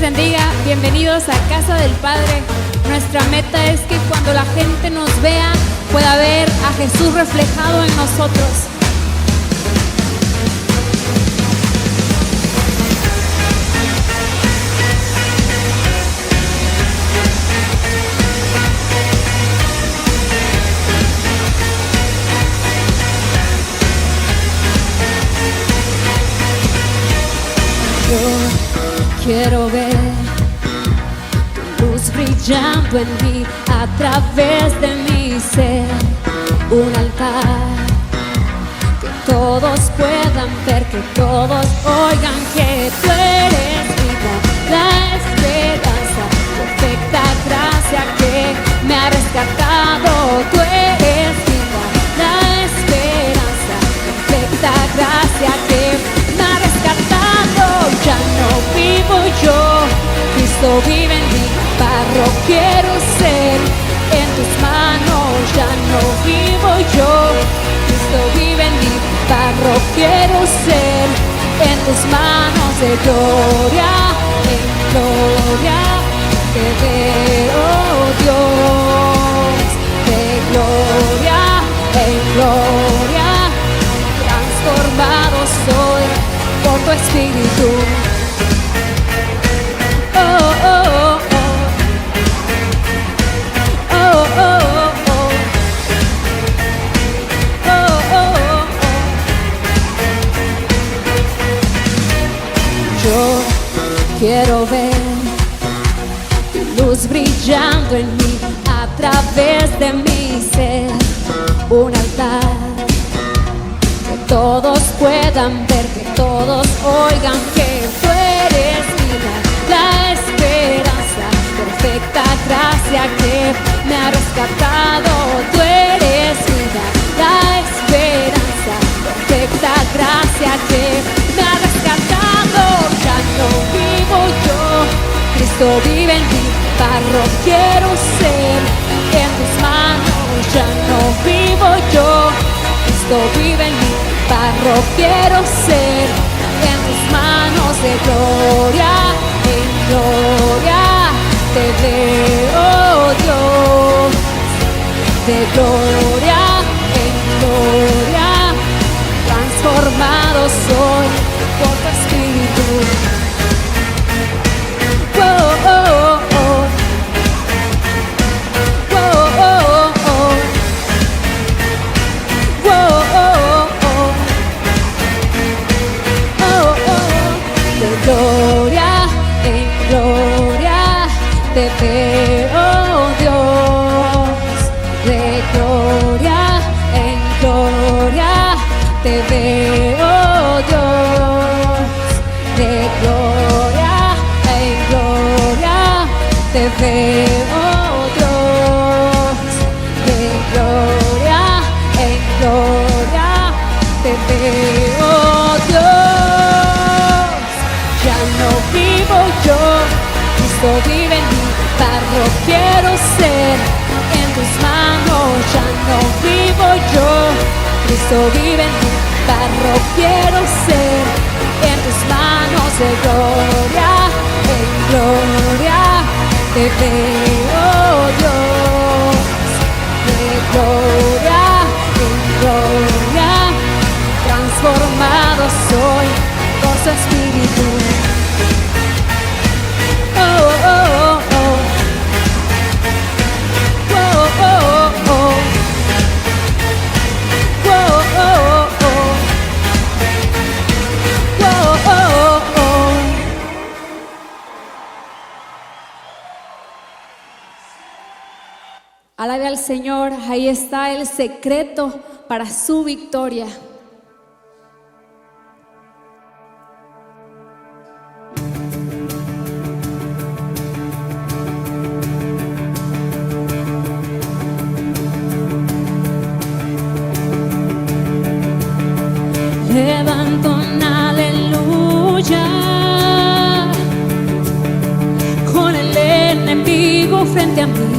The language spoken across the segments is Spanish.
bendiga, bienvenidos a Casa del Padre. Nuestra meta es que cuando la gente nos vea pueda ver a Jesús reflejado en nosotros. Yo quiero ver tu luz brillando en mí, a través de mi ser, un altar que todos puedan ver, que todos oigan que tú eres vida, la esperanza, perfecta gracia que me ha rescatado. Tú eres vida, la esperanza, perfecta gracia que me ha rescatado. Ya no vivo yo, Cristo vive en mí, barro quiero ser en tus manos. Ya no vivo yo, Cristo vive en mí, barro quiero ser en tus manos. De gloria en gloria te veo, Dios, de gloria en gloria transformado soy por tu espíritu. Oh, oh, oh, oh. Oh, oh, oh, oh. Oh, oh, oh, oh. Yo quiero ver tu luz brillando en mí, a través de mi ser, un altar que todos puedan ver, que todos oigan que tú eres vida, la esperanza, perfecta gracia que me ha rescatado. Tú eres vida, la esperanza, perfecta gracia que me ha rescatado. Ya no vivo yo, Cristo vive en mí, barro quiero ser en tus manos. Ya no vivo yo, Cristo vive en mí, barro quiero ser en tus manos. De gloria en gloria te veo, Dios, de gloria en gloria transformado soy por tu espíritu. Oh, oh, oh. Oh, oh, oh. Oh, oh, oh. Oh, oh. De gloria en gloria te veo, Dios, de gloria en gloria te veo, Dios, de gloria en gloria te veo, Dios, de gloria en gloria te veo, Dios. Ya no vivo yo, Cristo vive en mí, barro quiero ser en tus manos. Ya no vivo yo, Cristo vive en mí, barro quiero ser en tus manos. De gloria en gloria te veo, Dios, de gloria en gloria transformado soy por su espíritu. Oh, oh, oh, oh. Oh, oh, oh. Oh, oh, oh. Oh, oh, oh. Alabe al Señor, ahí está el secreto para su victoria. Levanto un aleluya con el enemigo frente a mí.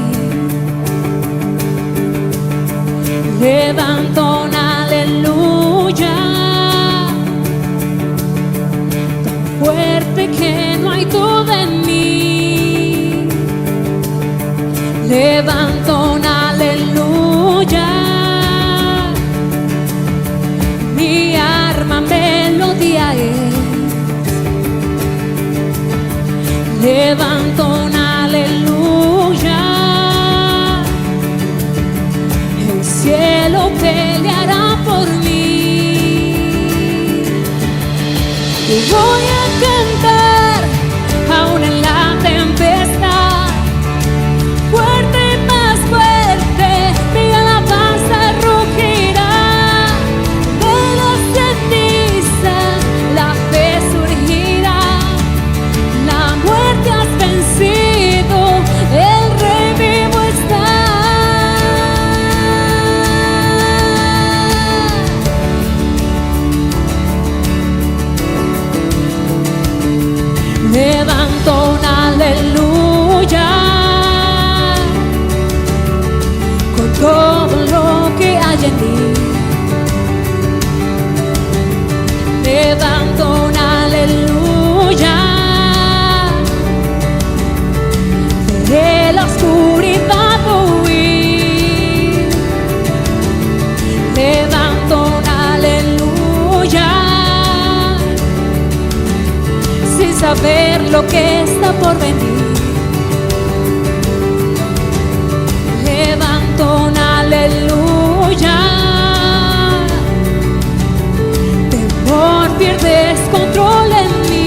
Levanto un aleluya tan fuerte que no hay duda en mí. peleará por mí. Y voy a cantar aún en la tempestad, fuerte, más fuerte, mi alabanza rugirá. De las cenizas la fe surgirá, la muerte has vencido, el Rey vivo está. Levanto un aleluya con todo lo que hay en mí. Levanto un aleluya, veré la oscuridad huir. Levanto un aleluya, sin saber lo que está por venir. Levanto un aleluya, temor pierdes control en mí.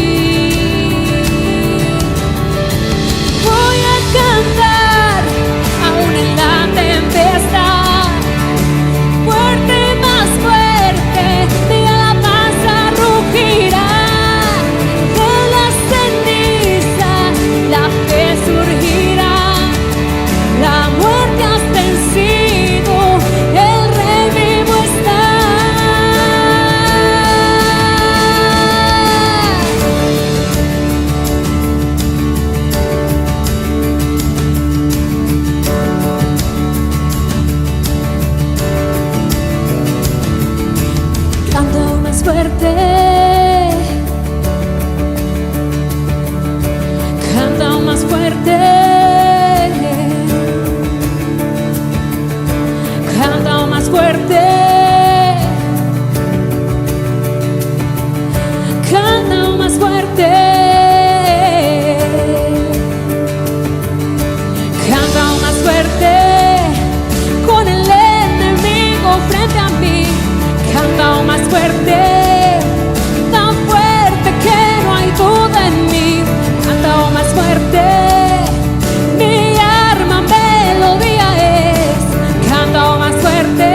Voy a cantar aún en la tempestad, fuerte, más fuerte, mi alabanza rugirá. De las cenizas la fe surgirá, la muerte has vencido, el Rey vivo está. Canta aún más fuerte, canta aún más fuerte, canta aún más fuerte, canta aún más fuerte, canta aún más fuerte, con el enemigo frente a mí. Canta aún más fuerte, tan fuerte que no hay duda en mí. Canta aún más fuerte, mi arma melodía es. Canta aún más fuerte,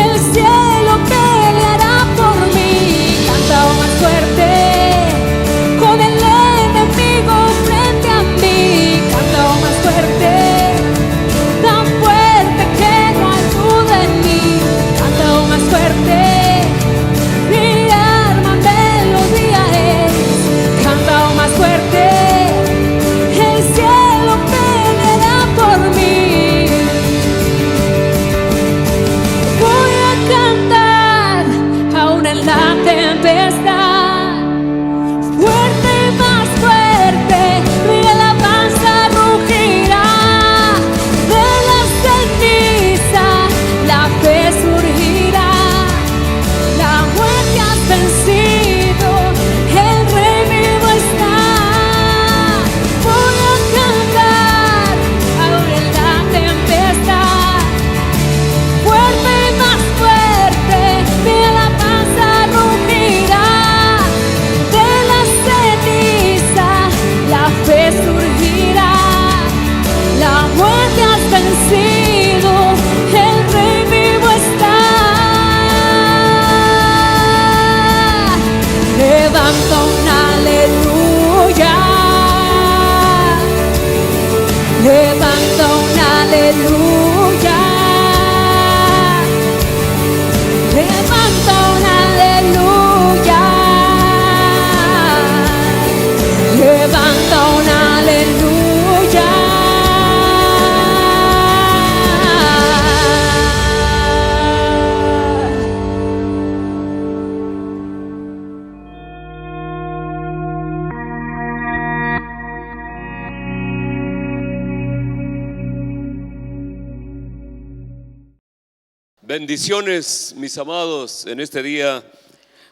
el cielo peleará por mí. Canta aún más fuerte, con el enemigo frente a mí. Canta aún más fuerte, tan fuerte que no hay duda en mí. Canta aún más fuerte, mi arma melodía es. Canta aún más fuerte, el cielo peleará por mí. Voy a cantar aún en la tempestad, fuerte, más fuerte, mi alabanza rugirá. De las cenizas la fe surgirá, la muerte has vencido, el Rey vivo está. Voy a cantar aún en la tempestad, fuerte, más fuerte, mi alabanza rugirá. De las cenizas la fe surgirá, la muerte has vencido, el Rey vivo está. Levanta un aleluya, levanta un aleluya, levanta un aleluya, levanta un aleluya. Bendiciones, mis amados, en este día,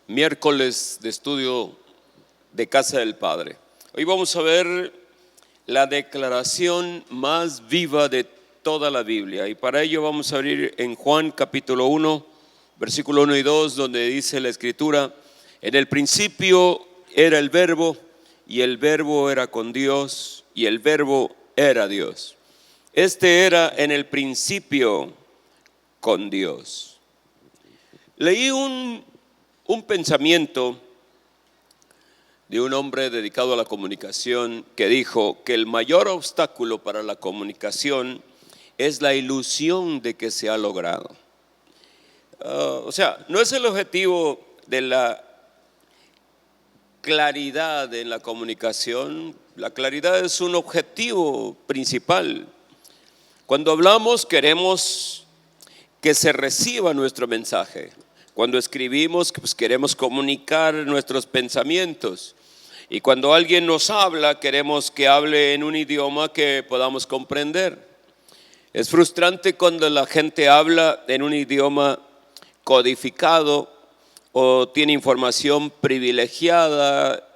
miércoles de estudio de Casa del Padre. Hoy vamos a ver la declaración más viva de toda la Biblia. Y para ello vamos a abrir en Juan capítulo 1, versículo 1 y 2, donde dice la Escritura: en el principio era el Verbo, y el Verbo era con Dios, y el Verbo era Dios. Este era en el principio con Dios. Leí un pensamiento de un hombre dedicado a la comunicación que dijo que el mayor obstáculo para la comunicación es la ilusión de que se ha logrado. O sea, no es el objetivo de la claridad en la comunicación. La claridad es un objetivo principal. Cuando hablamos queremos que se reciba nuestro mensaje. Cuando escribimos, pues queremos comunicar nuestros pensamientos. Y cuando alguien nos habla, queremos que hable en un idioma que podamos comprender. Es frustrante cuando la gente habla en un idioma codificado o tiene información privilegiada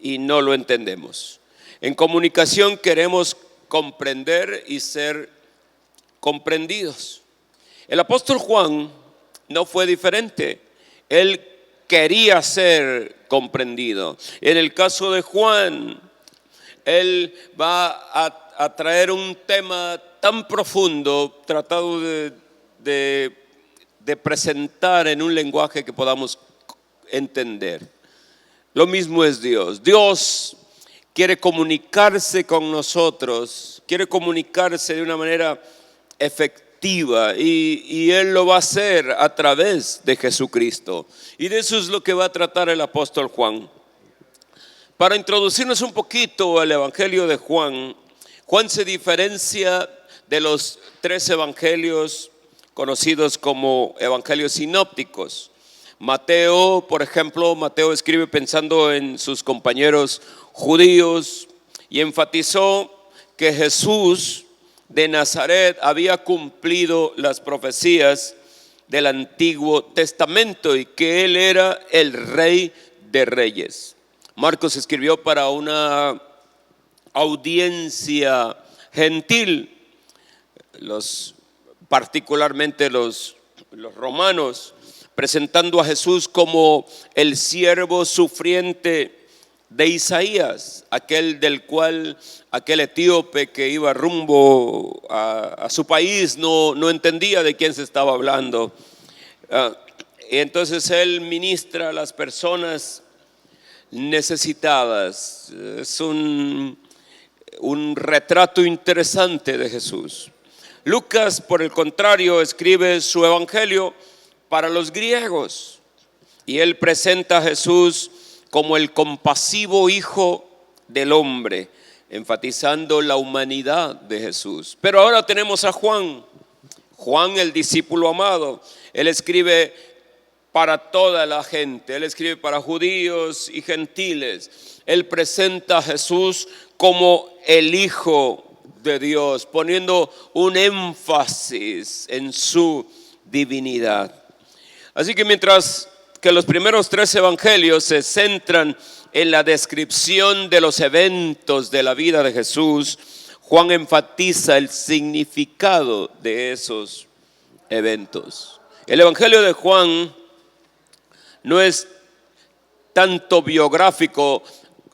y no lo entendemos. En comunicación queremos comprender y ser comprendidos. El apóstol Juan no fue diferente. Él quería ser comprendido. En el caso de Juan, él va a traer un tema tan profundo, tratado de presentar en un lenguaje que podamos entender. Lo mismo es Dios. Dios quiere comunicarse con nosotros, quiere comunicarse de una manera efectiva. Y Él lo va a hacer a través de Jesucristo. Y de eso es lo que va a tratar el apóstol Juan. Para introducirnos un poquito al evangelio de Juan, Juan se diferencia de los 3 evangelios conocidos como evangelios sinópticos. Mateo, por ejemplo, Mateo escribe pensando en sus compañeros judíos y enfatizó que Jesús de Nazaret había cumplido las profecías del Antiguo Testamento y que Él era el Rey de Reyes. Marcos escribió para una audiencia gentil, particularmente los romanos, presentando a Jesús como el siervo sufriente de Isaías, aquel etíope que iba rumbo a su país no entendía de quién se estaba hablando. Y entonces él ministra a las personas necesitadas. Es un retrato interesante de Jesús. Lucas, por el contrario, escribe su evangelio para los griegos y él presenta a Jesús como el compasivo Hijo del Hombre, enfatizando la humanidad de Jesús. Pero ahora tenemos a Juan, el discípulo amado. Él escribe para toda la gente, él escribe para judíos y gentiles. Él presenta a Jesús como el Hijo de Dios, poniendo un énfasis en su divinidad. Así que mientras que los primeros 3 evangelios se centran en la descripción de los eventos de la vida de Jesús, Juan enfatiza el significado de esos eventos. El evangelio de Juan no es tanto biográfico,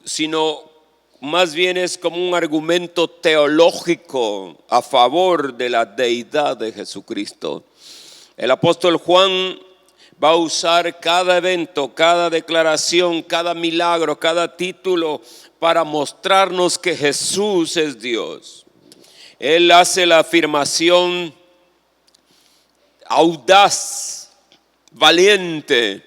sino más bien es como un argumento teológico a favor de la deidad de Jesucristo. El apóstol Juan va a usar cada evento, cada declaración, cada milagro, cada título para mostrarnos que Jesús es Dios. Él hace la afirmación audaz, valiente,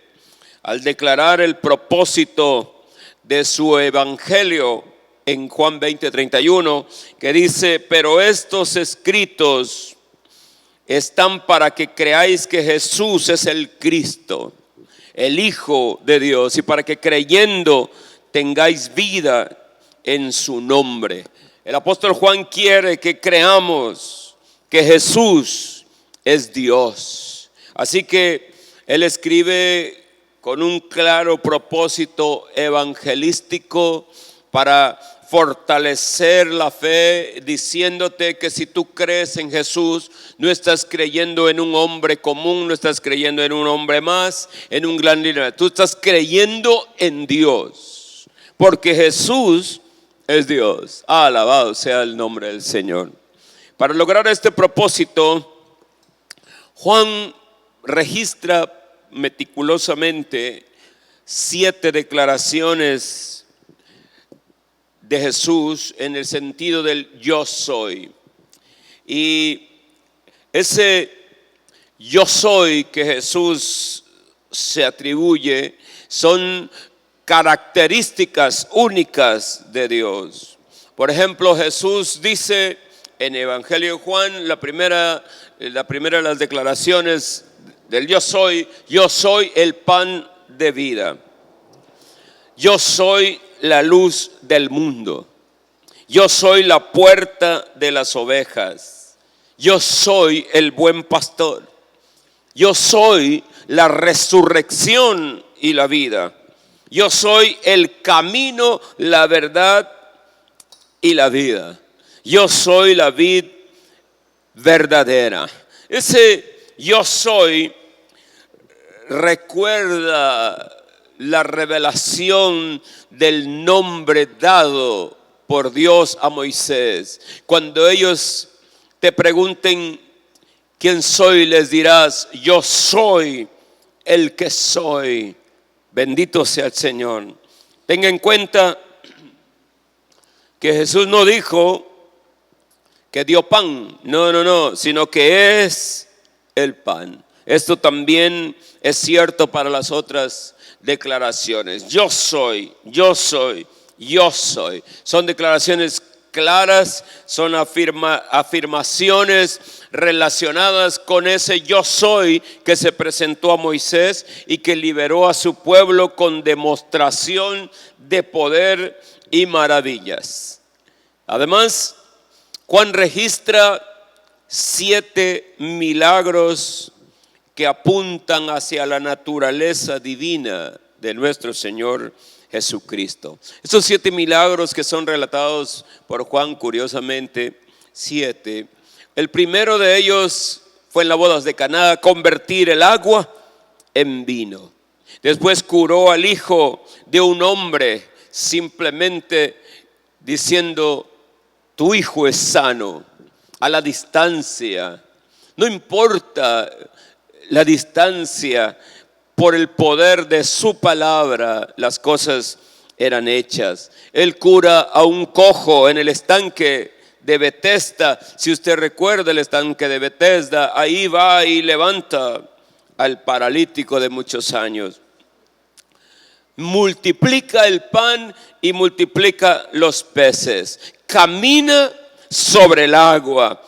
al declarar el propósito de su evangelio en Juan 20:31, que dice: pero estos escritos están para que creáis que Jesús es el Cristo, el Hijo de Dios, y para que creyendo tengáis vida en su nombre. El apóstol Juan quiere que creamos que Jesús es Dios. Así que él escribe con un claro propósito evangelístico para fortalecer la fe diciéndote que si tú crees en Jesús, no estás creyendo en un hombre común, no estás creyendo en un hombre más, en un gran líder. Tú estás creyendo en Dios, porque Jesús es Dios. Alabado sea el nombre del Señor. Para lograr este propósito, Juan registra meticulosamente 7 declaraciones de Jesús en el sentido del yo soy. Y ese yo soy que Jesús se atribuye son características únicas de Dios. Por ejemplo, Jesús dice en Evangelio de Juan, la primera de las declaraciones del yo soy el pan de vida. Yo soy la luz del mundo. Yo soy la puerta de las ovejas. Yo soy el buen pastor. Yo soy la resurrección y la vida. Yo soy el camino, la verdad y la vida. Yo soy la vid verdadera. Ese yo soy recuerda la revelación del nombre dado por Dios a Moisés. Cuando ellos te pregunten quién soy, les dirás: yo soy el que soy. Bendito sea el Señor. Tenga en cuenta que Jesús no dijo que dio pan, no, sino que es el pan. Esto también es cierto para las otras declaraciones. Yo soy. Son declaraciones claras, son afirmaciones relacionadas con ese yo soy que se presentó a Moisés y que liberó a su pueblo con demostración de poder y maravillas. Además, Juan registra 7 milagros que apuntan hacia la naturaleza divina de nuestro Señor Jesucristo. Estos 7 milagros que son relatados por Juan, curiosamente, 7. El primero de ellos fue en las bodas de Caná, convertir el agua en vino. Después curó al hijo de un hombre, simplemente diciendo: tu hijo es sano, a la distancia. No importa la distancia, por el poder de su palabra las cosas eran hechas. Él cura a un cojo en el estanque de Betesda. Si usted recuerda el estanque de Betesda, ahí va y levanta al paralítico de muchos años. Multiplica el pan y multiplica los peces. Camina sobre el agua.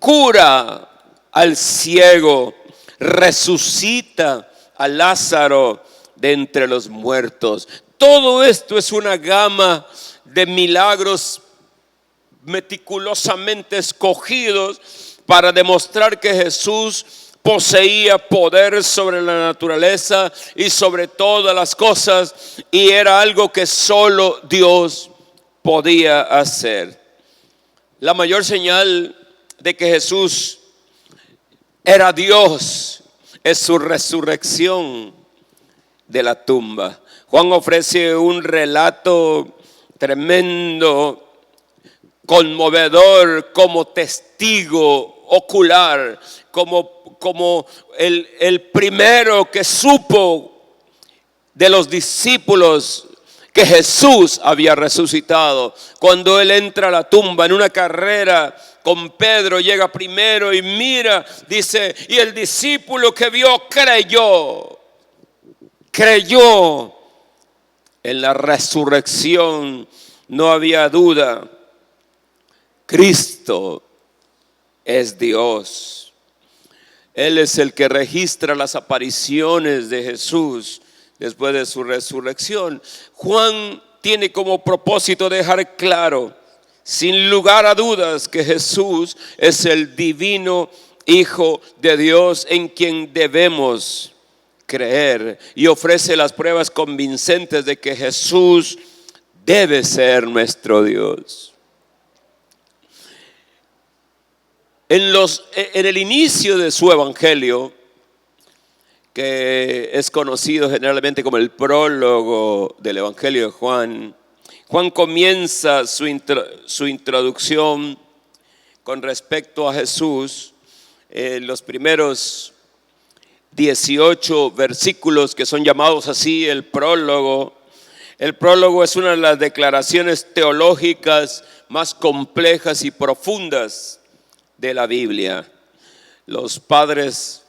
Cura al ciego. Resucita a Lázaro de entre los muertos. Todo esto es una gama de milagros meticulosamente escogidos para demostrar que Jesús poseía poder sobre la naturaleza y sobre todas las cosas, y era algo que solo Dios podía hacer. La mayor señal de que Jesús era Dios es su resurrección de la tumba. Juan ofrece un relato tremendo, conmovedor, como testigo ocular, como el primero que supo de los discípulos que Jesús había resucitado. Cuando él entra a la tumba en una carrera con Pedro, llega primero y mira, dice, y el discípulo que vio creyó en la resurrección. No había duda, Cristo es Dios. Él es el que registra las apariciones de Jesús después de su resurrección. Juan tiene como propósito dejar claro, sin lugar a dudas, que Jesús es el divino Hijo de Dios en quien debemos creer, y ofrece las pruebas convincentes de que Jesús debe ser nuestro Dios. En el inicio de su evangelio, que es conocido generalmente como el prólogo del evangelio de Juan, Juan comienza su introducción con respecto a Jesús. Los primeros 18 versículos, que son llamados así el prólogo. El prólogo es una de las declaraciones teológicas más complejas y profundas de la Biblia. Los padres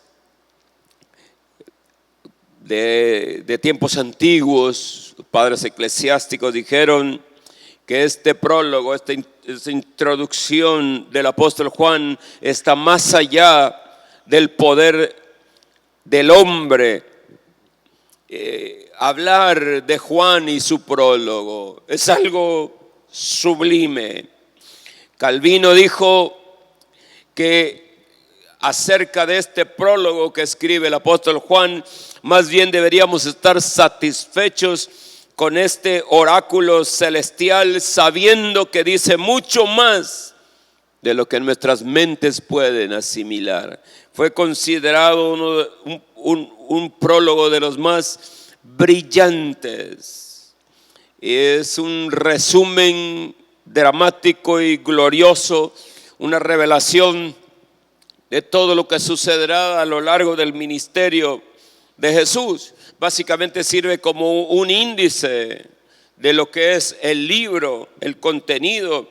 de tiempos antiguos, padres eclesiásticos, dijeron que este prólogo, esta introducción del apóstol Juan está más allá del poder del hombre. Hablar de Juan y su prólogo es algo sublime. Calvino dijo que acerca de este prólogo que escribe el apóstol Juan, más bien deberíamos estar satisfechos con este oráculo celestial, sabiendo que dice mucho más de lo que nuestras mentes pueden asimilar. Fue considerado un prólogo de los más brillantes. Es un resumen dramático y glorioso, una revelación de todo lo que sucederá a lo largo del ministerio de Jesús. Básicamente sirve como un índice de lo que es el libro, el contenido.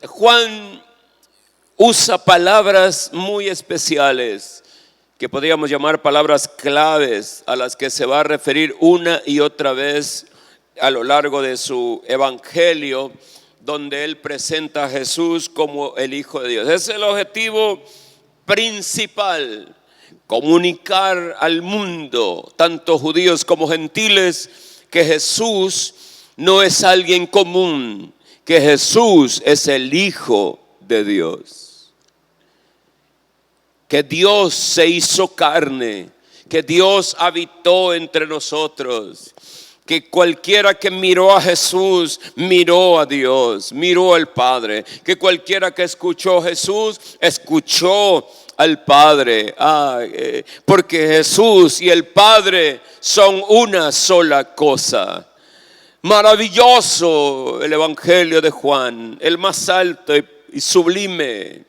Juan usa palabras muy especiales que podríamos llamar palabras claves, a las que se va a referir una y otra vez a lo largo de su evangelio, donde él presenta a Jesús como el Hijo de Dios. Es el objetivo principal: comunicar al mundo, tanto judíos como gentiles, que Jesús no es alguien común, que Jesús es el Hijo de Dios, que Dios se hizo carne, que Dios habitó entre nosotros, que cualquiera que miró a Jesús miró a Dios, miró al Padre, que cualquiera que escuchó a Jesús escuchó al Padre, porque Jesús y el Padre son una sola cosa. Maravilloso el evangelio de Juan, el más alto y sublime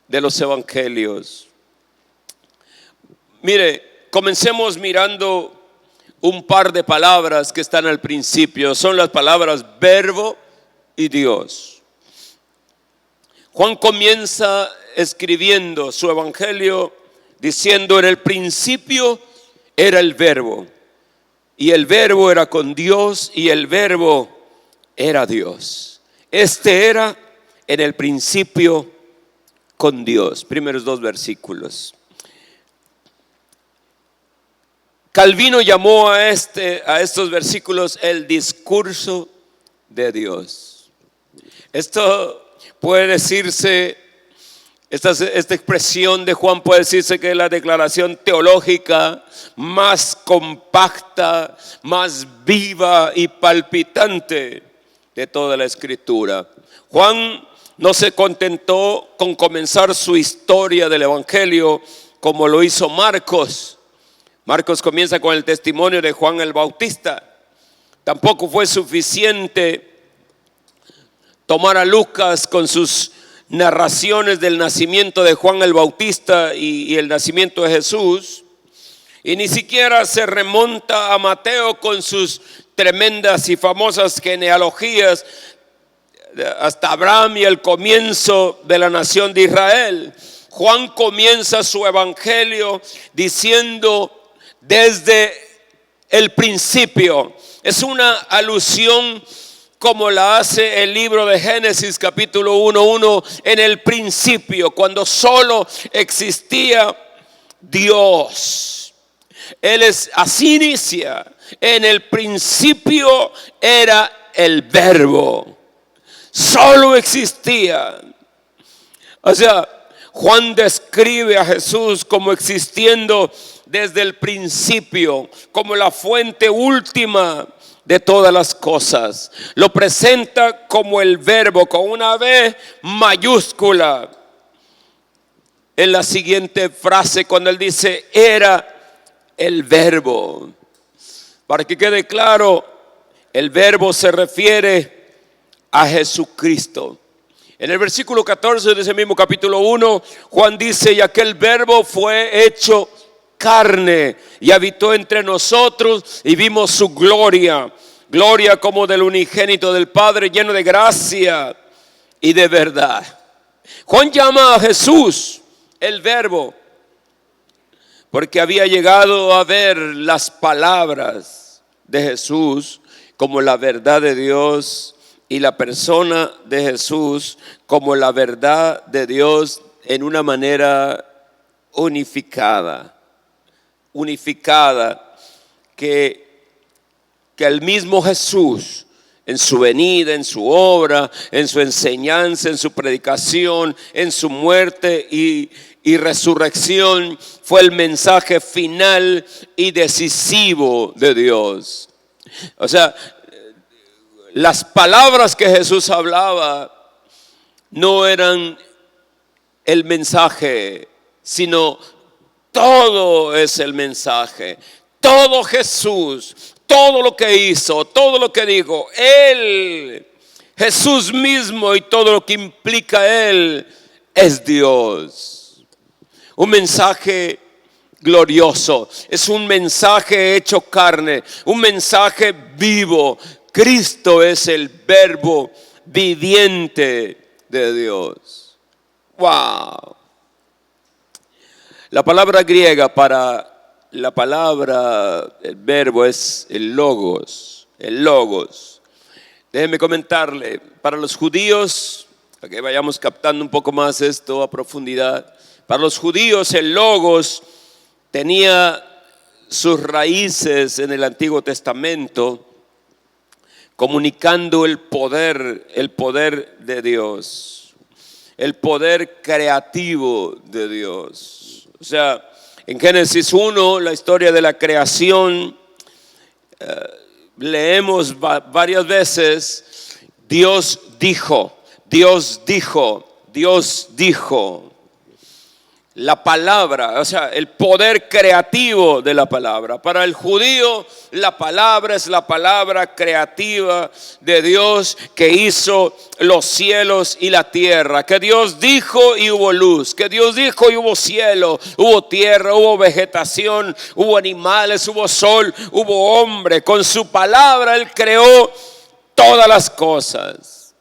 de los evangelios. Mire, comencemos mirando un par de palabras que están al principio. Son las palabras verbo y Dios. Juan comienza escribiendo su evangelio diciendo: en el principio era el verbo, y el verbo era con Dios, y el verbo era Dios. Este era en el principio con Dios. Primeros 2 versículos. Calvino llamó a estos versículos el discurso de Dios. Esto puede decirse, esta expresión de Juan puede decirse que es la declaración teológica más compacta, más viva y palpitante de toda la Escritura. Juan no se contentó con comenzar su historia del evangelio como lo hizo Marcos. Marcos comienza con el testimonio de Juan el Bautista. Tampoco fue suficiente tomar a Lucas con sus narraciones del nacimiento de Juan el Bautista y el nacimiento de Jesús, y ni siquiera se remonta a Mateo con sus tremendas y famosas genealogías hasta Abraham y el comienzo de la nación de Israel. Juan comienza su evangelio diciendo: desde el principio. Es una alusión como la hace el libro de Génesis capítulo 1:1, en el principio, cuando solo existía Dios. Así inicia: en el principio era el verbo, solo existía. O sea, Juan describe a Jesús como existiendo desde el principio, como la fuente última de todas las cosas. Lo presenta como el verbo, con una V mayúscula. En la siguiente frase, cuando él dice, era el verbo. Para que quede claro, el verbo se refiere a Jesucristo. En el versículo 14 de ese mismo capítulo 1, Juan dice, y aquel verbo fue hecho carne y habitó entre nosotros y vimos su gloria, gloria como del unigénito del Padre, lleno de gracia y de verdad. Juan llama a Jesús el verbo porque había llegado a ver las palabras de Jesús como la verdad de Dios y la persona de Jesús como la verdad de Dios en una manera unificada, que el mismo Jesús en su venida, en su obra, en su enseñanza, en su predicación, en su muerte y resurrección fue el mensaje final y decisivo de Dios. O sea, las palabras que Jesús hablaba no eran el mensaje, sino todo es el mensaje. Todo Jesús, todo lo que hizo, todo lo que dijo, Él, Jesús mismo y todo lo que implica Él es Dios. Un mensaje glorioso, es un mensaje hecho carne, un mensaje vivo. Cristo es el verbo viviente de Dios. Wow. La palabra griega para la palabra, el verbo es el logos, el logos. Déjenme comentarle, para los judíos, para que vayamos captando un poco más esto a profundidad, para los judíos el logos tenía sus raíces en el Antiguo Testamento, comunicando el poder de Dios, el poder creativo de Dios. O sea, en Génesis 1, la historia de la creación, leemos varias veces, Dios dijo, Dios dijo, Dios dijo. La palabra, o sea, el poder creativo de la palabra. Para el judío, la palabra es la palabra creativa de Dios que hizo los cielos y la tierra. Que Dios dijo y hubo luz. Que Dios dijo y hubo cielo, hubo tierra, hubo vegetación, hubo animales, hubo sol, hubo hombre. Con su palabra Él creó todas las cosas.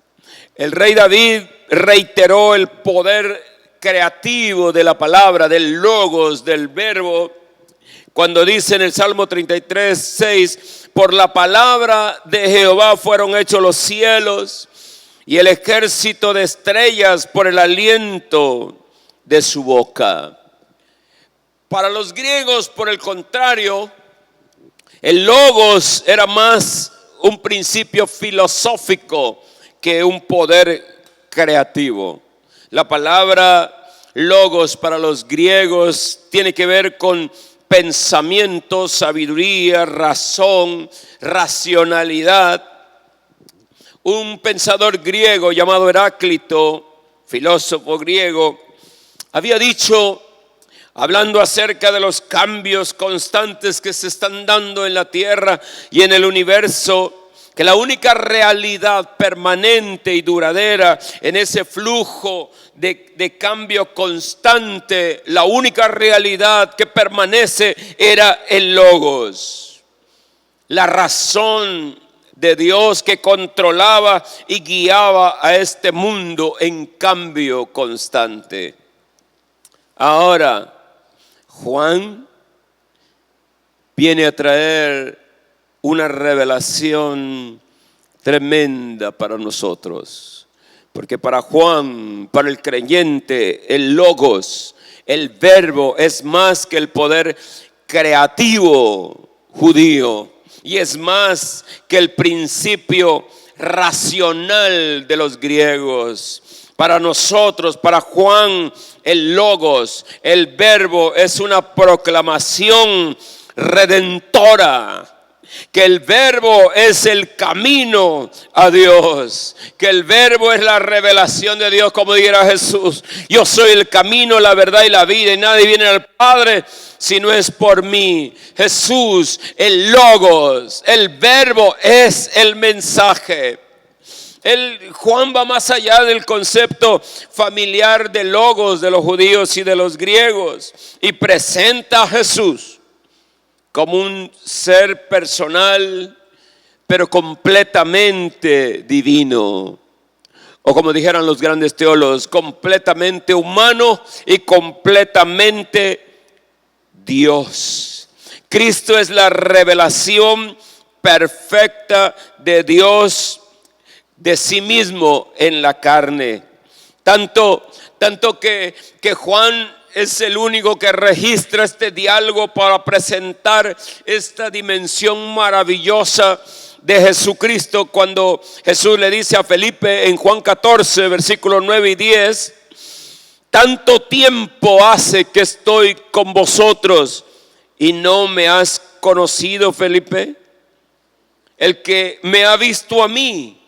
El rey David reiteró el poder creativo de la palabra, del logos, del verbo, cuando dice en el Salmo 33:6, por la palabra de Jehová fueron hechos los cielos y el ejército de estrellas por el aliento de su boca. Para los griegos, por el contrario, el logos era más un principio filosófico que un poder creativo. La palabra logos para los griegos tiene que ver con pensamiento, sabiduría, razón, racionalidad. Un pensador griego llamado Heráclito, filósofo griego, había dicho, hablando acerca de los cambios constantes que se están dando en la tierra y en el universo, que la única realidad permanente y duradera en ese flujo de cambio constante, la única realidad que permanece era el logos, la razón de Dios que controlaba y guiaba a este mundo en cambio constante. Ahora, Juan viene a traer una revelación tremenda para nosotros, porque para Juan, para el creyente, el logos, el verbo es más que el poder creativo judío y es más que el principio racional de los griegos. Para nosotros, para Juan, el logos, el verbo es una proclamación redentora. que el verbo es el camino a Dios, que el verbo es la revelación de Dios, como dijera Jesús: yo soy el camino, la verdad y la vida, y nadie viene al Padre si no es por mí. Jesús, el Logos, el verbo es el mensaje. Juan va más allá del concepto familiar de Logos de los judíos y de los griegos, y presenta a Jesús como un ser personal, pero completamente divino. O como dijeran los grandes teólogos, completamente humano y completamente Dios. Cristo es la revelación perfecta de Dios, de sí mismo en la carne. Tanto que Juan es el único que registra este diálogo para presentar esta dimensión maravillosa de Jesucristo, cuando Jesús le dice a Felipe en Juan 14, versículos 9 y 10: tanto tiempo hace que estoy con vosotros y no me has conocido, Felipe. El que me ha visto a mí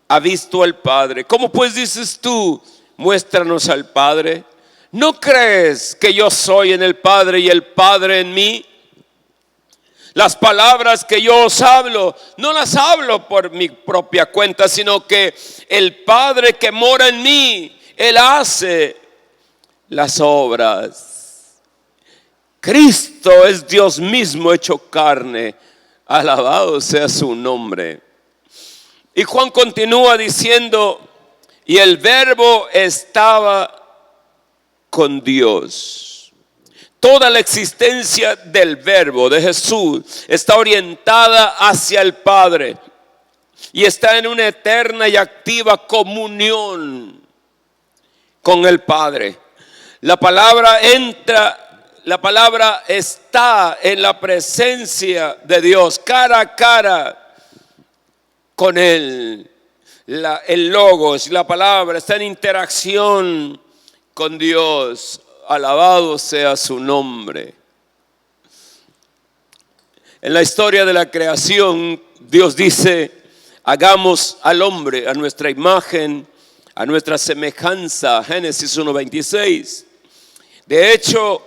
ha visto al Padre. ¿Cómo pues dices tú, muéstranos al Padre? ¿No crees que yo soy en el Padre y el Padre en mí? Las palabras que yo os hablo, no las hablo por mi propia cuenta, sino que el Padre que mora en mí, Él hace las obras. Cristo es Dios mismo hecho carne. Alabado sea su nombre. Y Juan continúa diciendo: y el verbo estaba con Dios. Toda la existencia del verbo de Jesús está orientada hacia el Padre y está en una eterna y activa comunión con el Padre. La palabra está en la presencia de Dios, cara a cara con Él. El Logos, la palabra, está en interacción con Dios. Alabado sea su nombre. En la historia de la creación, Dios dice: hagamos al hombre a nuestra imagen, a nuestra semejanza. Génesis 1:26. De hecho,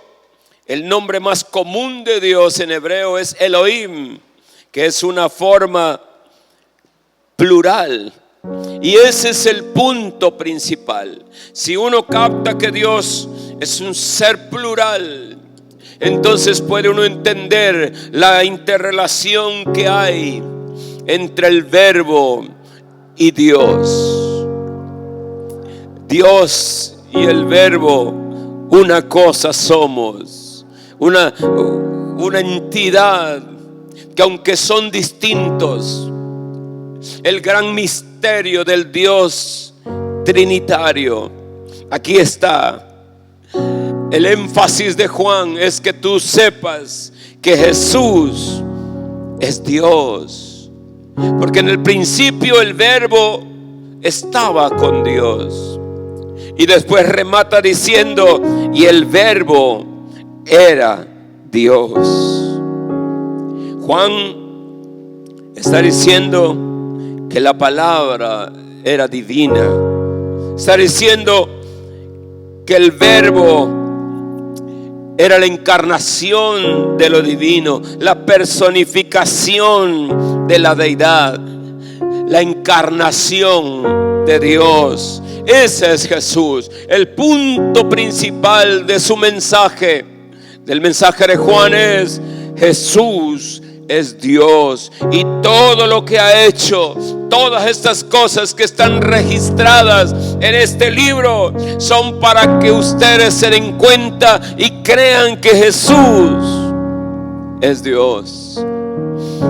el nombre más común de Dios en hebreo es Elohim, que es una forma plural. Y ese es el punto principal. Si uno capta que Dios es un ser plural, entonces puede uno entender la interrelación que hay entre el verbo y Dios. Dios y el verbo, una cosa somos, una entidad que, aunque son distintos, el gran misterio del Dios trinitario, aquí está. El énfasis de Juan es que tú sepas que Jesús es Dios, porque en el principio el verbo estaba con Dios, y después remata diciendo: y el verbo era Dios. Juan está diciendo que la palabra era divina. Está diciendo que el verbo era la encarnación de lo divino, la personificación de la deidad, la encarnación de Dios. Ese es Jesús, el punto principal de su mensaje. Del mensaje de Juan es: Jesús es Dios, y todo lo que ha hecho, todas estas cosas que están registradas en este libro, son para que ustedes se den cuenta y crean que Jesús es Dios.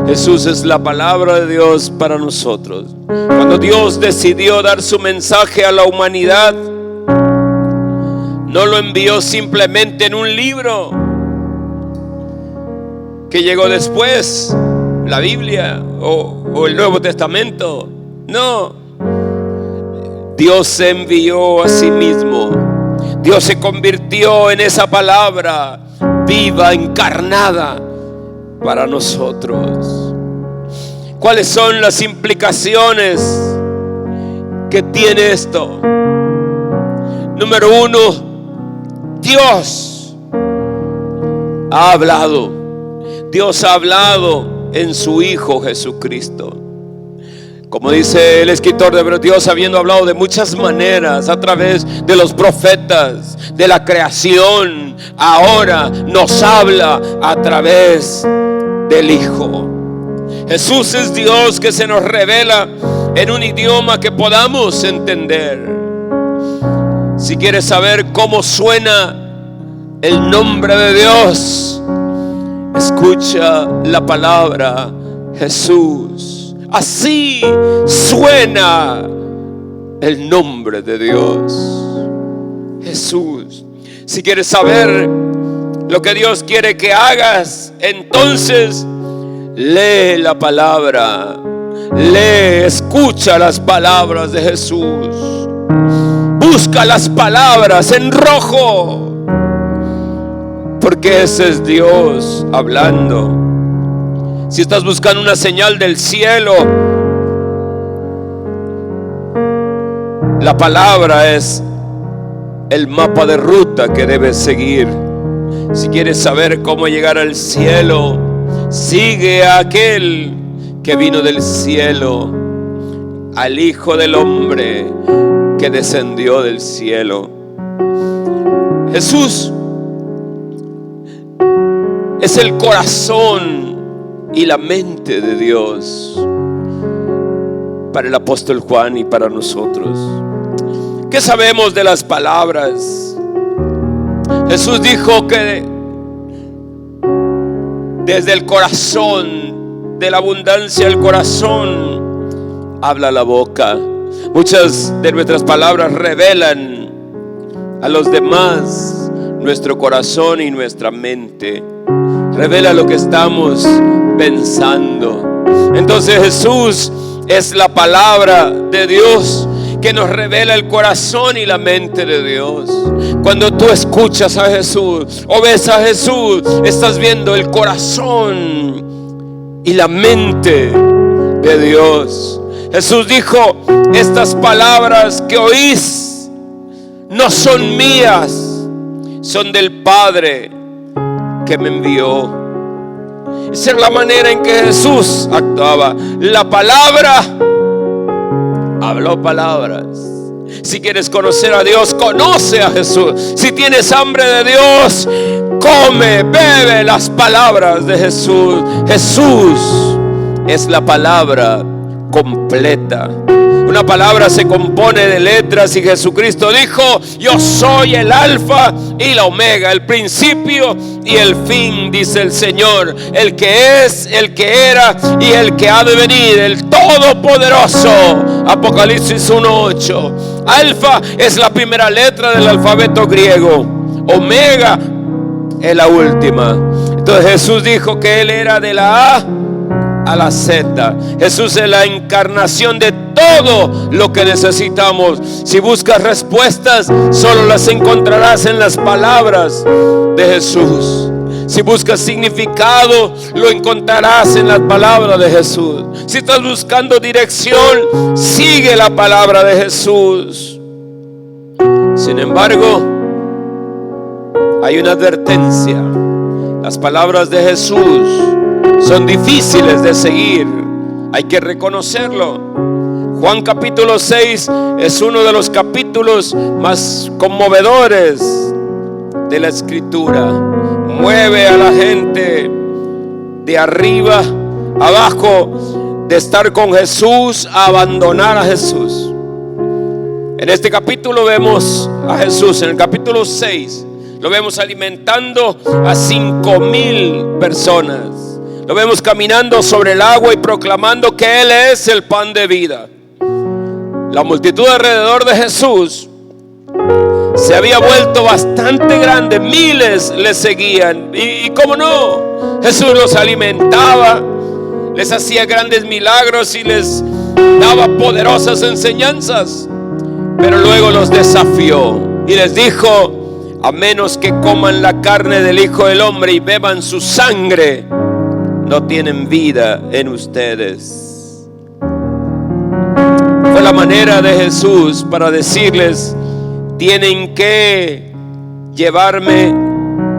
Jesús es la palabra de Dios para nosotros. Cuando Dios decidió dar su mensaje a la humanidad, no lo envió simplemente en un libro que llegó después, la Biblia o el Nuevo Testamento. No, Dios se envió a sí mismo. Dios se convirtió en esa palabra viva, encarnada para nosotros. ¿Cuáles son las implicaciones que tiene esto? Número uno, Dios ha hablado. Dios ha hablado en su Hijo Jesucristo. Como dice el escritor de Hebreos, Dios habiendo hablado de muchas maneras a través de los profetas, de la creación, ahora nos habla a través del Hijo. Jesús es Dios que se nos revela en un idioma que podamos entender. Si quieres saber cómo suena el nombre de Dios, escucha la palabra Jesús. Así suena el nombre de Dios, Jesús. Si quieres saber lo que Dios quiere que hagas, entonces lee la palabra, escucha las palabras de Jesús, busca las palabras en rojo, porque ese es Dios hablando. Si estás buscando una señal del cielo, la palabra es el mapa de ruta que debes seguir. Si quieres saber cómo llegar al cielo, sigue a aquel que vino del cielo, al Hijo del Hombre que descendió del cielo. Jesús es el corazón y la mente de Dios para el apóstol Juan y para nosotros. ¿Qué sabemos de las palabras? Jesús dijo que desde el corazón, de la abundancia del corazón, habla la boca. Muchas de nuestras palabras revelan a los demás nuestro corazón y nuestra mente. Revela lo que estamos pensando. Entonces Jesús es la palabra de Dios que nos revela el corazón y la mente de Dios. Cuando tú escuchas a Jesús o ves a Jesús, estás viendo el corazón y la mente de Dios. Jesús dijo: estas palabras que oís no son mías, son del Padre que me envió. Esa es la manera en que Jesús actuaba. La palabra habló palabras. Si quieres conocer a Dios, conoce a Jesús. Si tienes hambre de Dios, come, bebe las palabras de Jesús. Jesús es la palabra completa. Una palabra se compone de letras y Jesucristo dijo: yo soy el alfa y la omega, el principio y el fin, dice el Señor, el que es, el que era y el que ha de venir, el todopoderoso. Apocalipsis 1:8. Alfa es la primera letra del alfabeto griego, omega es la última. Entonces Jesús dijo que Él era de la A a la Z. Jesús es la encarnación de todo lo que necesitamos. Si buscas respuestas, solo las encontrarás en las palabras de Jesús. Si buscas significado, lo encontrarás en las palabras de Jesús. Si estás buscando dirección, sigue la palabra de Jesús. Sin embargo, hay una advertencia. Las palabras de Jesús son difíciles de seguir, hay que reconocerlo. Juan capítulo 6 es uno de los capítulos más conmovedores de la Escritura. Mueve a la gente de arriba abajo, de estar con Jesús a abandonar a Jesús. En este capítulo vemos a Jesús, en el capítulo 6 lo vemos alimentando a 5,000 personas. Lo vemos caminando sobre el agua y proclamando que Él es el pan de vida. La multitud alrededor de Jesús se había vuelto bastante grande. Miles le seguían. Y cómo no, Jesús los alimentaba, les hacía grandes milagros y les daba poderosas enseñanzas. Pero luego los desafió y les dijo: a menos que coman la carne del Hijo del Hombre y beban su sangre, no tienen vida en ustedes. manera de Jesús para decirles: tienen que llevarme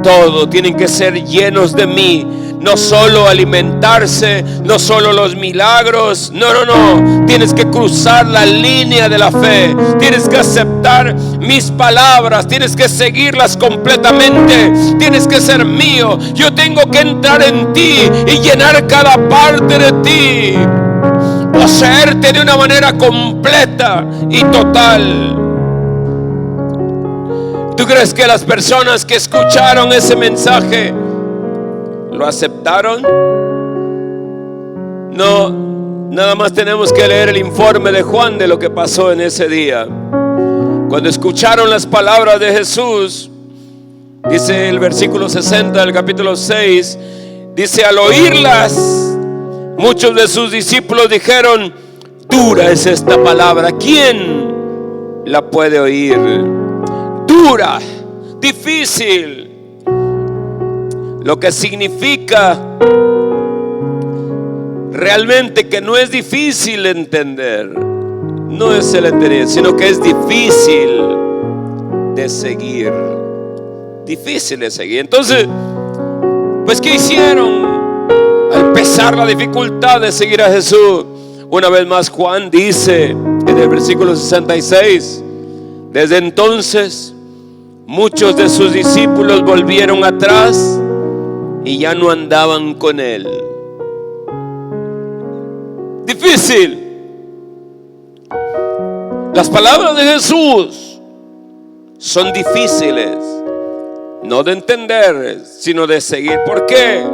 todo, tienen que ser llenos de mí. No solo alimentarse, no solo los milagros, no. Tienes que cruzar la línea de la fe. Tienes que aceptar mis palabras, tienes que seguirlas completamente. Tienes que ser mío. Yo tengo que entrar en ti y llenar cada parte de ti. Poseerte de una manera completa y total. ¿Tú crees que las personas que escucharon ese mensaje lo aceptaron? No, nada más tenemos que leer el informe de Juan de lo que pasó en ese día. Cuando escucharon las palabras de Jesús, dice el versículo 60 del capítulo 6, dice: al oírlas, muchos de sus discípulos dijeron: dura es esta palabra, ¿quién la puede oír? Dura, difícil. Lo que significa realmente que no es difícil entender. No es el entender, sino que es difícil de seguir. Difícil de seguir. Entonces, pues ¿qué hicieron al empezar la dificultad de seguir a Jesús? Una vez más Juan dice en el versículo 66: desde entonces muchos de sus discípulos volvieron atrás y ya no andaban con él. Difícil. Las palabras de Jesús son difíciles, no de entender, sino de seguir. ¿Por qué?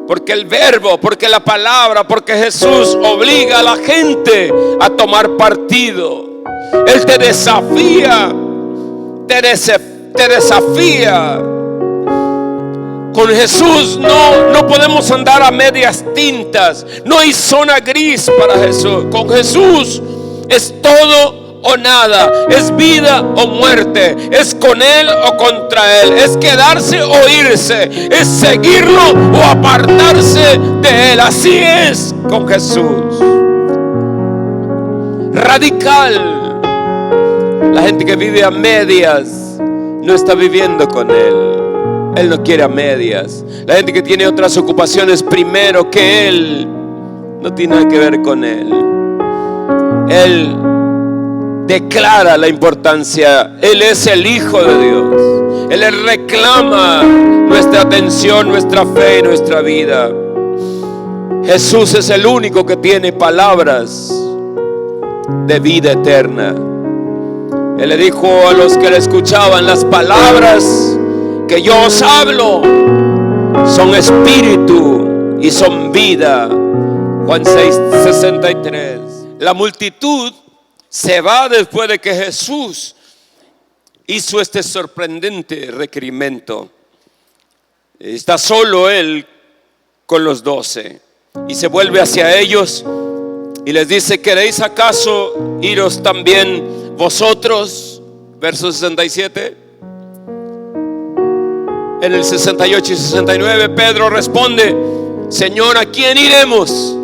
Porque el verbo, porque la palabra, porque Jesús obliga a la gente a tomar partido. Él te desafía, te desafía. Con Jesús no podemos andar a medias tintas. No hay zona gris para Jesús. Con Jesús es todo o nada, es vida o muerte, es con Él o contra Él, es quedarse o irse, es seguirlo o apartarse de Él. Así es con Jesús. Radical. La gente que vive a medias no está viviendo con Él. Él no quiere a medias. La gente que tiene otras ocupaciones primero que Él no tiene nada que ver con Él. Él declara la importancia. Él es el Hijo de Dios. Él reclama nuestra atención, nuestra fe y nuestra vida. Jesús es el único que tiene palabras de vida eterna. Él le dijo a los que le escuchaban: las palabras que yo os hablo son espíritu y son vida. Juan 6:63. La multitud se va después de que Jesús hizo este sorprendente requerimiento. Está solo Él con los 12 y se vuelve hacia ellos y les dice: ¿queréis acaso iros también vosotros? Verso 67. En el 68 y 69 Pedro responde: Señor, ¿a quién iremos?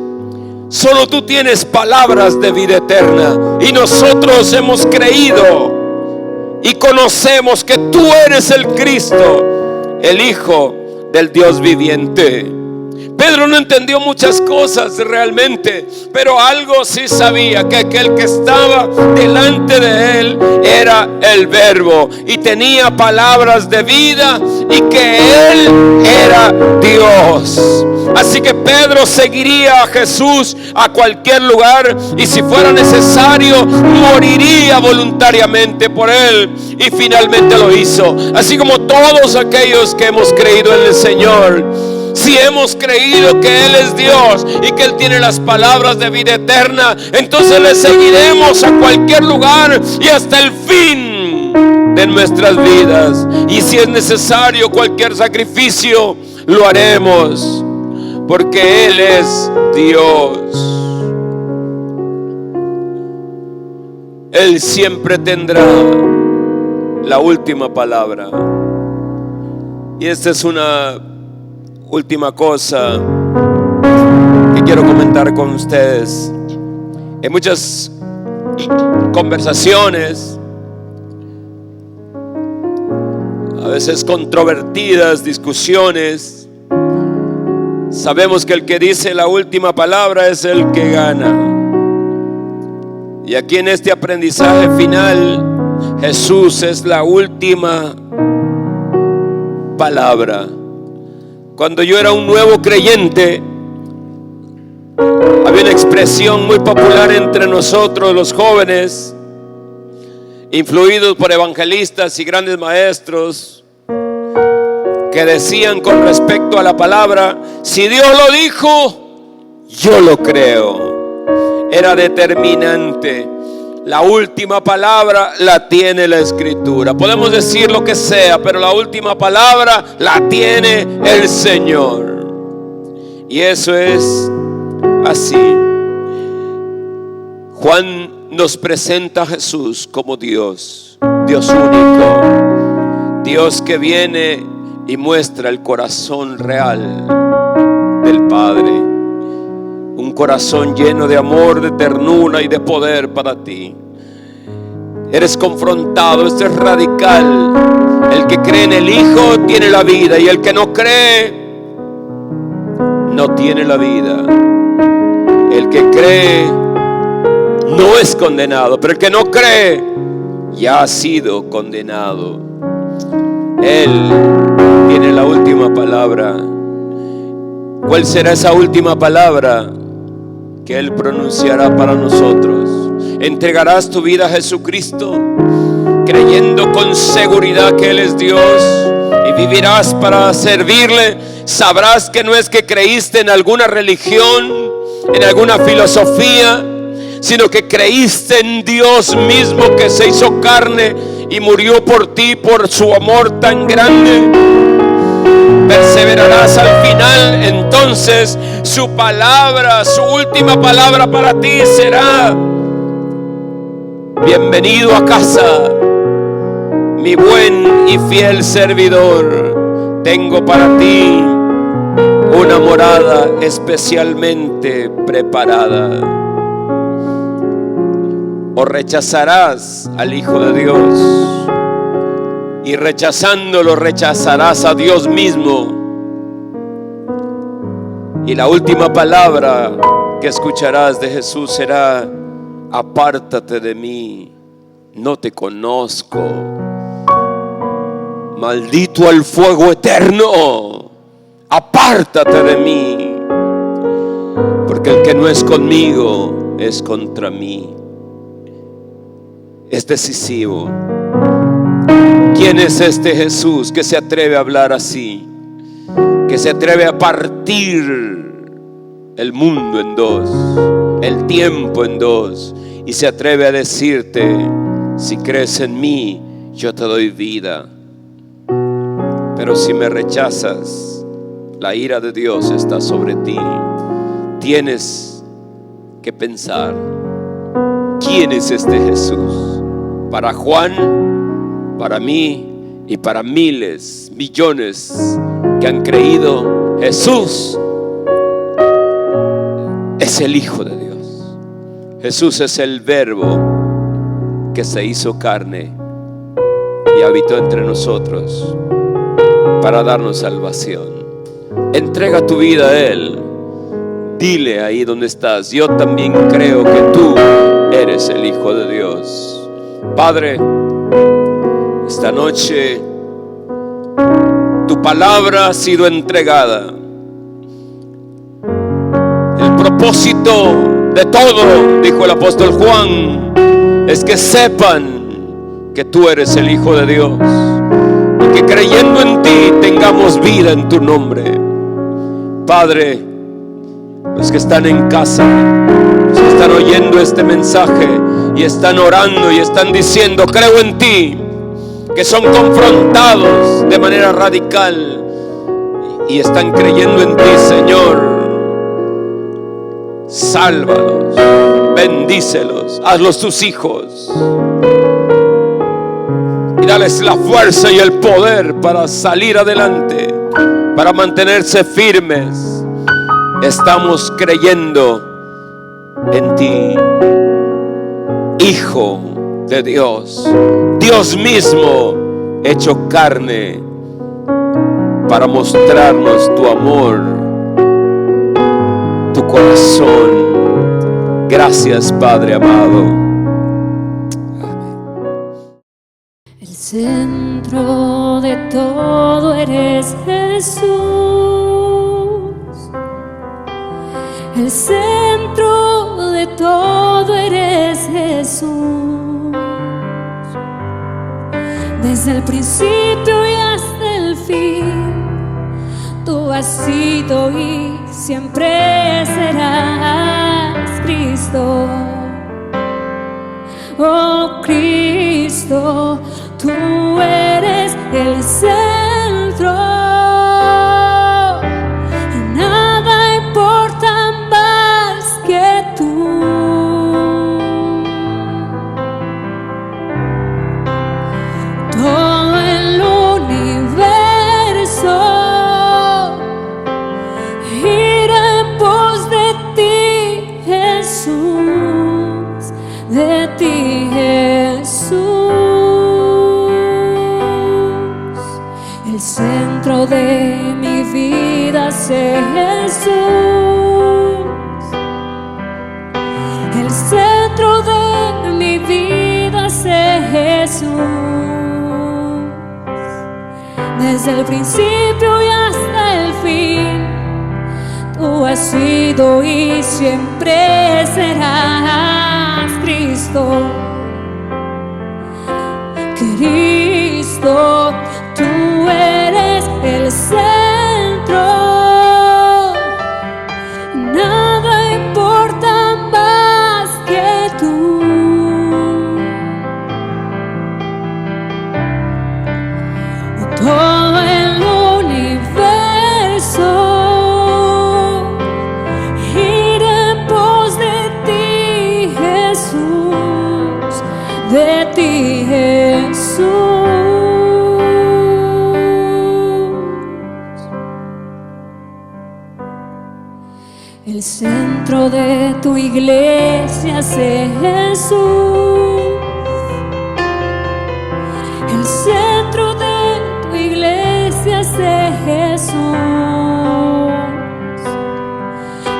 Solo tú tienes palabras de vida eterna, y nosotros hemos creído y conocemos que tú eres el Cristo, el Hijo del Dios viviente. Pedro no entendió muchas cosas realmente, pero algo sí sabía: que aquel que estaba delante de él era el Verbo y tenía palabras de vida, y que él era Dios. Así que Pedro seguiría a Jesús a cualquier lugar, y si fuera necesario moriría voluntariamente por él, y finalmente lo hizo. Así como todos aquellos que hemos creído en el Señor, si hemos creído que Él es Dios y que Él tiene las palabras de vida eterna, entonces le seguiremos a cualquier lugar y hasta el fin de nuestras vidas. Y si es necesario cualquier sacrificio, lo haremos, porque Él es Dios. Él siempre tendrá la última palabra. Y esta es una última cosa que quiero comentar con ustedes. En muchas conversaciones, a veces controvertidas, discusiones, sabemos que el que dice la última palabra es el que gana. Y aquí en este aprendizaje final, Jesús es la última palabra. Cuando yo era un nuevo creyente, había una expresión muy popular entre nosotros los jóvenes, influidos por evangelistas y grandes maestros, que decían con respecto a la palabra: si Dios lo dijo, yo lo creo. Era determinante. La última palabra la tiene la Escritura. Podemos decir lo que sea, pero la última palabra la tiene el Señor. Y eso es así. Juan nos presenta a Jesús como Dios, Dios único, Dios que viene y muestra el corazón real del Padre. Un corazón lleno de amor, de ternura y de poder para ti. Eres confrontado, esto es radical. El que cree en el Hijo tiene la vida, y el que no cree no tiene la vida. El que cree no es condenado, pero el que no cree ya ha sido condenado. Él tiene la última palabra. ¿Cuál será esa última palabra que Él pronunciará para nosotros? ¿Entregarás tu vida a Jesucristo, creyendo con seguridad que Él es Dios, y vivirás para servirle? Sabrás que no es que creíste en alguna religión, en alguna filosofía, sino que creíste en Dios mismo, que se hizo carne y murió por ti, por su amor tan grande. Perseverarás al final. Entonces su palabra, su última palabra para ti será: bienvenido a casa, mi buen y fiel servidor. Tengo para ti una morada especialmente preparada. O rechazarás al Hijo de Dios, y rechazándolo rechazarás a Dios mismo. Y la última palabra que escucharás de Jesús será: apártate de mí, no te conozco. Maldito al fuego eterno, apártate de mí, porque el que no es conmigo es contra mí. Es decisivo. ¿Quién es este Jesús que se atreve a hablar así? Que se atreve a partir el mundo en dos, el tiempo en dos, y se atreve a decirte: si crees en mí, yo te doy vida. Pero si me rechazas, la ira de Dios está sobre ti. Tienes que pensar: ¿quién es este Jesús? Para Juan, para mí y para miles, millones que han creído, Jesús es el Hijo de Dios. Jesús es el Verbo que se hizo carne y habitó entre nosotros para darnos salvación. Entrega tu vida a Él. Dile ahí donde estás: yo también creo que tú eres el Hijo de Dios. Padre, esta noche tu palabra ha sido entregada. El propósito de todo, dijo el apóstol Juan, es que sepan que tú eres el Hijo de Dios, y que creyendo en ti tengamos vida en tu nombre. Padre, los que están en casa, los que están oyendo este mensaje y están orando y están diciendo: creo en ti, que son confrontados de manera radical y están creyendo en ti, Señor, sálvalos, bendícelos, hazlos tus hijos y dales la fuerza y el poder para salir adelante, para mantenerse firmes. Estamos creyendo en ti Hijo de Dios, Dios mismo hecho carne para mostrarnos tu amor, tu corazón. Gracias, Padre amado. El centro de todo eres Jesús. El centro de todo eres Jesús. Desde el principio y hasta el fin, tú has sido y siempre serás Cristo. Oh Cristo, tú eres el centro. Nada importa más que tú. Todo el universo gira en pos de ti, Jesús, de ti, Jesús. El centro de mi vida sé Jesús. El centro de mi vida sé Jesús. Desde el principio y hasta el fin, tú has sido y siempre serás Cristo. Cristo, tú eres el centro. Nada importa más que tú. Todo el universo gira en pos de ti, Jesús, de ti, Jesús. El centro de tu iglesia sé Jesús. El centro de tu iglesia sé Jesús.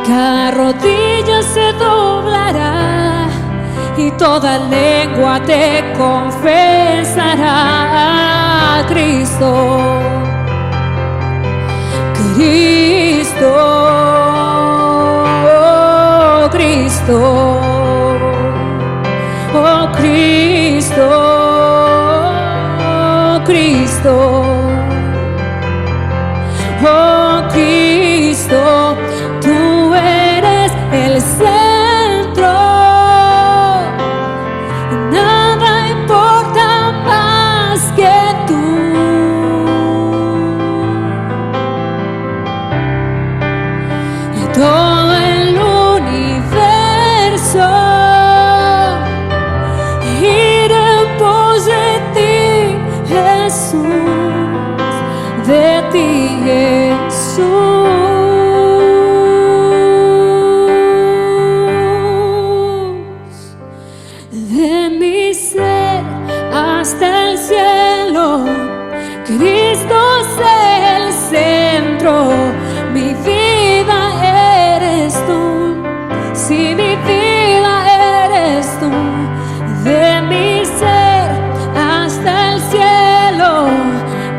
Cada rodilla se doblará y toda lengua te confesará. Cristo, Cristo, oh Cristo, oh Cristo, oh Cristo, oh Cristo, tú eres el centro. Nada importa más que tú. Y todo el universo gira en pos de ti, Jesús, de ti, Jesús. De mi ser hasta el cielo, Cristo es el centro. Mi vida eres tú, si mi vida eres tú. De mi ser hasta el cielo,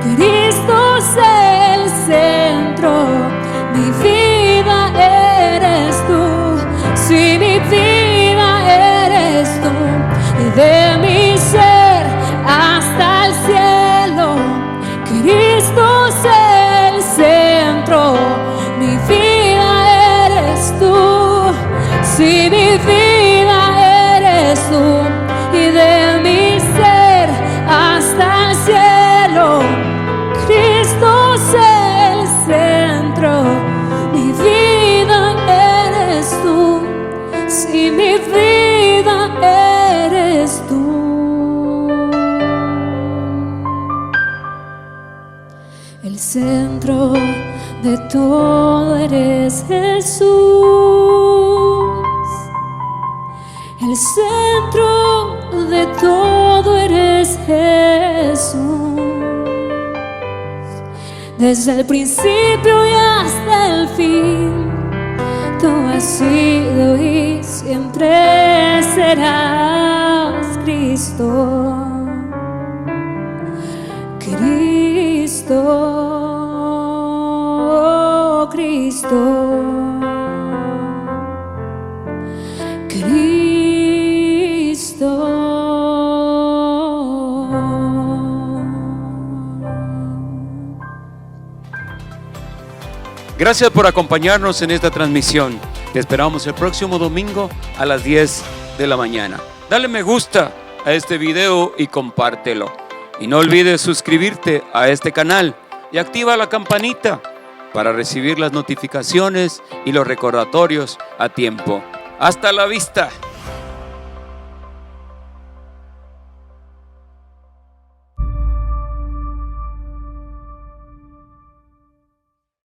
Cristo es el centro. Mi vida eres tú, si mi vida eres tú. De mi ser hasta el cielo, Cristo es el centro. Mi vida eres tú, si mi vida eres tú. Y de mi ser hasta el cielo, Cristo es el centro. Mi vida eres tú, si mi vida eres tú. El centro de todo eres Jesús. El centro de todo eres Jesús. Desde el principio y hasta el fin, tú has sido y siempre serás Cristo. Cristo, Cristo, Cristo. Gracias por acompañarnos en esta transmisión. Te esperamos el próximo domingo a las 10 de la mañana. Dale me gusta a este video y compártelo. Y no olvides suscribirte a este canal y activa la campanita para recibir las notificaciones y los recordatorios a tiempo. Hasta la vista.